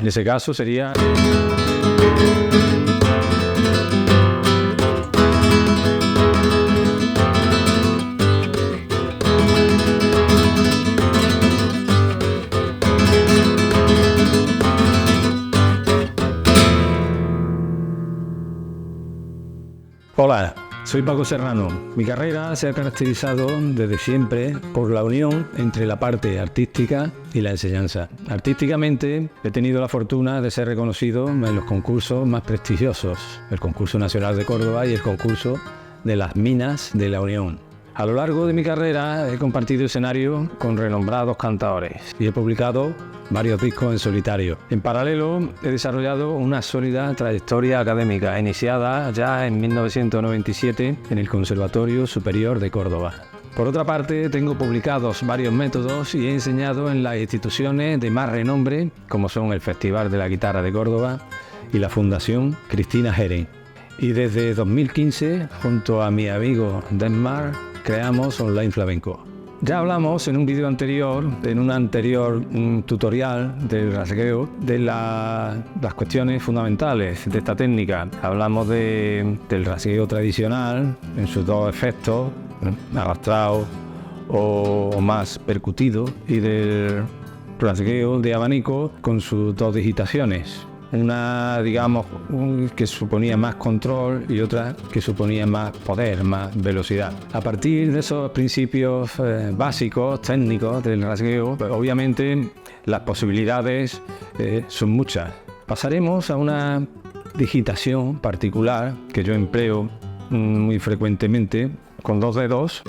En ese caso sería... Hola, soy Paco Serrano. Mi carrera se ha caracterizado desde siempre por la unión entre la parte artística y la enseñanza. Artísticamente he tenido la fortuna de ser reconocido en los concursos más prestigiosos, el Concurso Nacional de Córdoba y el concurso de las Minas de la Unión. A lo largo de mi carrera he compartido escenario con renombrados cantadores y he publicado varios discos en solitario. En paralelo, he desarrollado una sólida trayectoria académica, iniciada ya en 1997 en el Conservatorio Superior de Córdoba. Por otra parte, tengo publicados varios métodos y he enseñado en las instituciones de más renombre, como son el Festival de la Guitarra de Córdoba y la Fundación Cristina Jerez. Y desde 2015, junto a mi amigo Denmark, creamos Online Flamenco. Ya hablamos en un vídeo anterior, en un anterior tutorial del rasgueo, de las cuestiones fundamentales de esta técnica. Hablamos del rasgueo tradicional, en sus dos efectos, arrastrado o más percutido, y del rasgueo de abanico con sus dos digitaciones. Una, digamos, que suponía más control y otra que suponía más poder, más velocidad. A partir de esos principios básicos, técnicos del rasgueo, pues, obviamente las posibilidades son muchas. Pasaremos a una digitación particular que yo empleo muy frecuentemente con dos dedos.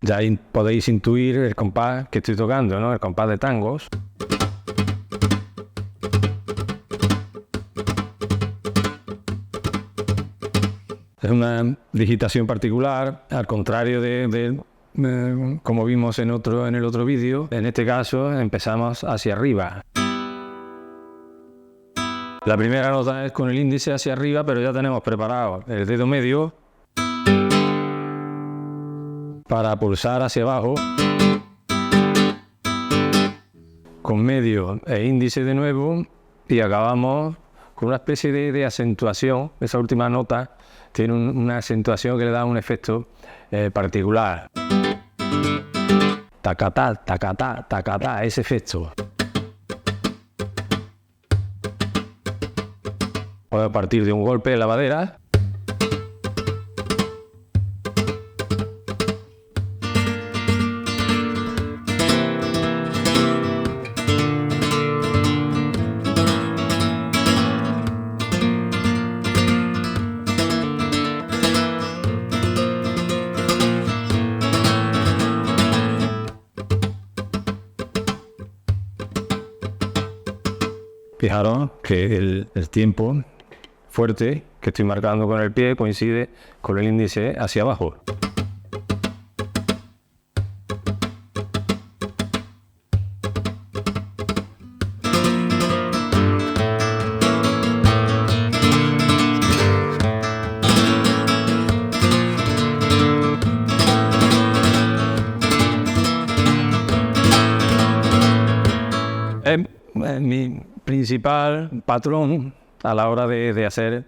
Ya ahí podéis intuir el compás que estoy tocando, ¿no? El compás de tangos. Es una digitación particular, al contrario de como vimos en el otro vídeo. En este caso empezamos hacia arriba. La primera nota es con el índice hacia arriba, pero ya tenemos preparado el dedo medio para pulsar hacia abajo, con medio e índice de nuevo, y acabamos con una especie de acentuación. Esa última nota tiene una acentuación que le da un efecto particular. Tacatá, tacatá, tacatá, ese efecto. Puedo partir de un golpe de la madera. Fijaros que el tiempo fuerte que estoy marcando con el pie coincide con el índice hacia abajo. Mi principal patrón a la hora de hacer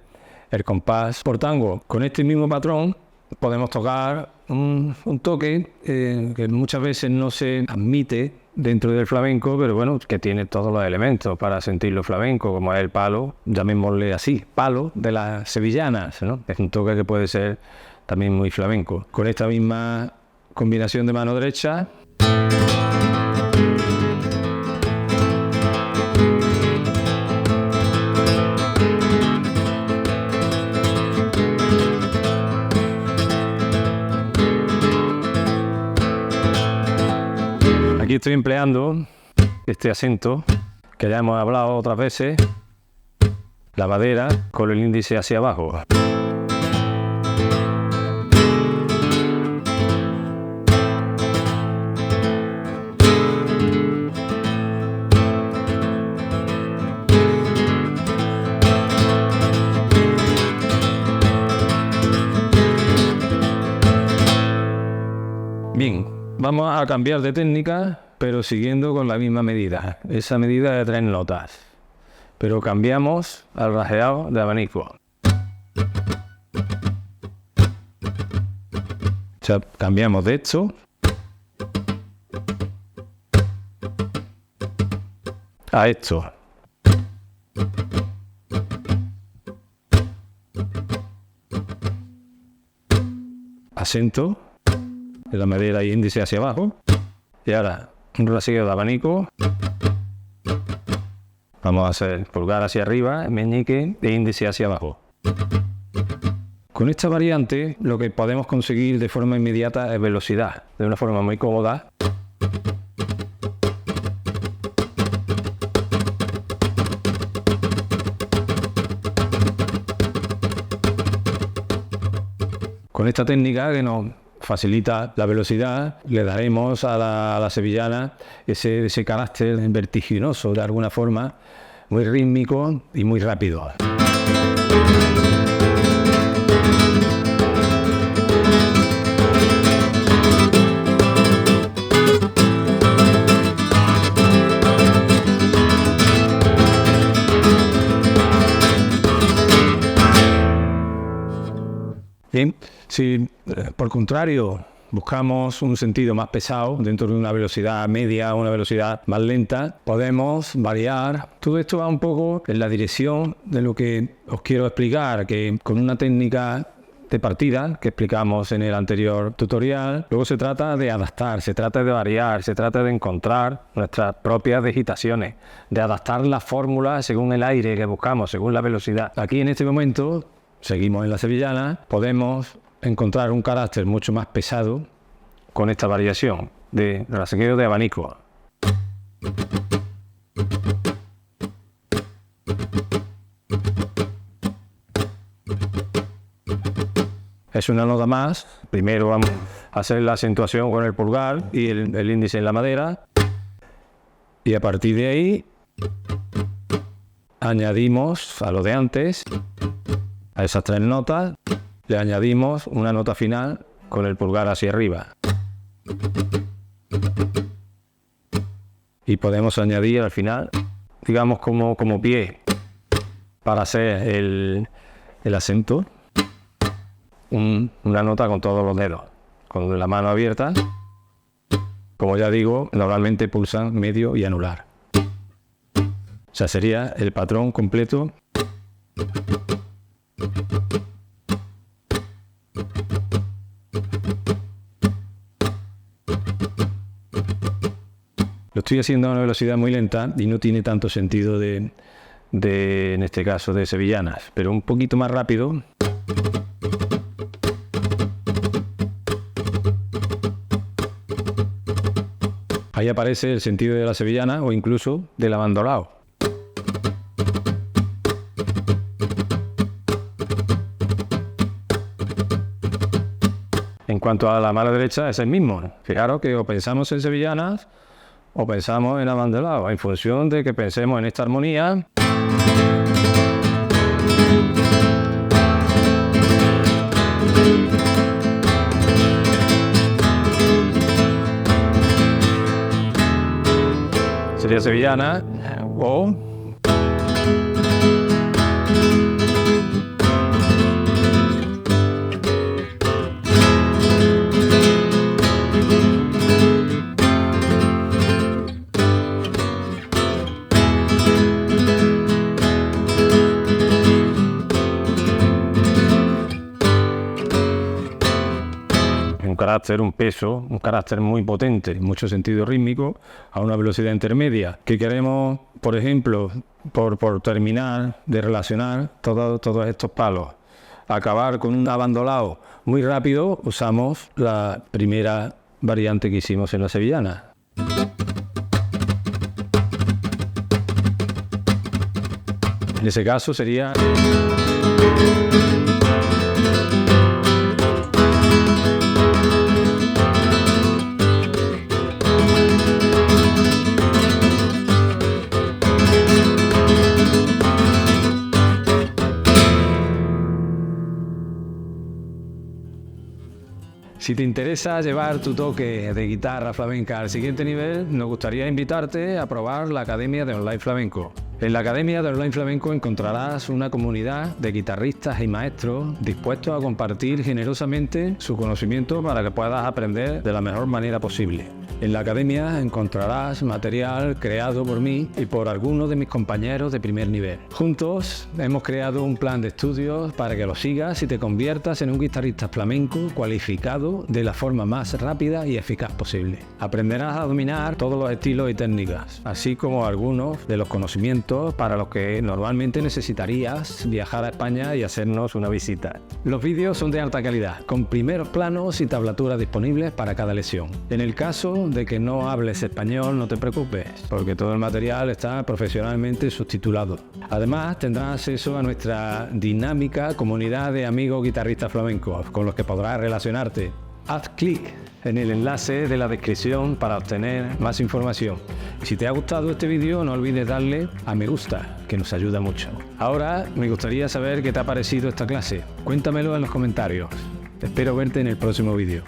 el compás por tango. Con este mismo patrón podemos tocar un toque que muchas veces no se admite dentro del flamenco, pero bueno, que tiene todos los elementos para sentirlo flamenco, como es el palo, llamémosle así, palo de las sevillanas, ¿no? Es un toque que puede ser también muy flamenco. Con esta misma combinación de mano derecha, aquí estoy empleando este acento que ya hemos hablado otras veces, la madera con el índice hacia abajo. Bien, Vamos a cambiar de técnica, pero siguiendo con la misma medida. Esa medida de 3 notas. Pero cambiamos al rasgueado de abanico. O sea, cambiamos de esto a esto. Acento de la madera y índice hacia abajo. Y ahora un rasgueo de abanico. Vamos a hacer pulgar hacia arriba, meñique e índice hacia abajo. Con esta variante lo que podemos conseguir de forma inmediata es velocidad, de una forma muy cómoda. Con esta técnica que nos facilita la velocidad, le daremos a la sevillana ese carácter vertiginoso, de alguna forma, muy rítmico y muy rápido. Bien, si por contrario buscamos un sentido más pesado dentro de una velocidad media o una velocidad más lenta, podemos variar. Todo esto va un poco en la dirección de lo que os quiero explicar, que con una técnica de partida que explicamos en el anterior tutorial, luego se trata de adaptar, se trata de variar, se trata de encontrar nuestras propias digitaciones, de adaptar la fórmula según el aire que buscamos, según la velocidad. Aquí en este momento seguimos en la sevillana, podemos encontrar un carácter mucho más pesado con esta variación de rasgueo de abanico. Es una nota más. Primero vamos a hacer la acentuación con el pulgar y el índice en la madera, y a partir de ahí añadimos a lo de antes, a esas 3 notas, le añadimos una nota final con el pulgar hacia arriba. Y podemos añadir al final, digamos como pie, para hacer el acento, una nota con todos los dedos, con la mano abierta. Como ya digo, normalmente pulsan medio y anular. O sea, sería el patrón completo. Lo estoy haciendo a una velocidad muy lenta y no tiene tanto sentido en este caso, de sevillanas, pero un poquito más rápido. Ahí aparece el sentido de la sevillana o incluso del abandolao. En cuanto a la mano derecha es el mismo. Fijaros que o pensamos en sevillanas o pensamos en abandolao, en función de que pensemos en esta armonía. Sería sevillana o un peso, un carácter muy potente, en mucho sentido rítmico, a una velocidad intermedia, que queremos, por ejemplo, por terminar de relacionar todos estos palos, acabar con un abandolao muy rápido, usamos la primera variante que hicimos en la sevillana. En ese caso sería... Si te interesa llevar tu toque de guitarra flamenca al siguiente nivel, nos gustaría invitarte a probar la Academia de Online Flamenco. En la Academia de Online Flamenco encontrarás una comunidad de guitarristas y maestros dispuestos a compartir generosamente su conocimiento para que puedas aprender de la mejor manera posible. En la Academia encontrarás material creado por mí y por algunos de mis compañeros de primer nivel. Juntos hemos creado un plan de estudios para que lo sigas y te conviertas en un guitarrista flamenco cualificado de la forma más rápida y eficaz posible. Aprenderás a dominar todos los estilos y técnicas, así como algunos de los conocimientos para los que normalmente necesitarías viajar a España y hacernos una visita. Los vídeos son de alta calidad, con primeros planos y tablaturas disponibles para cada lección. En el caso de que no hables español, no te preocupes, porque todo el material está profesionalmente subtitulado. Además, tendrás acceso a nuestra dinámica comunidad de amigos guitarristas flamencos, con los que podrás relacionarte. Haz clic en el enlace de la descripción para obtener más información. Si te ha gustado este vídeo, no olvides darle a me gusta, que nos ayuda mucho. Ahora me gustaría saber qué te ha parecido esta clase. Cuéntamelo en los comentarios. Espero verte en el próximo vídeo.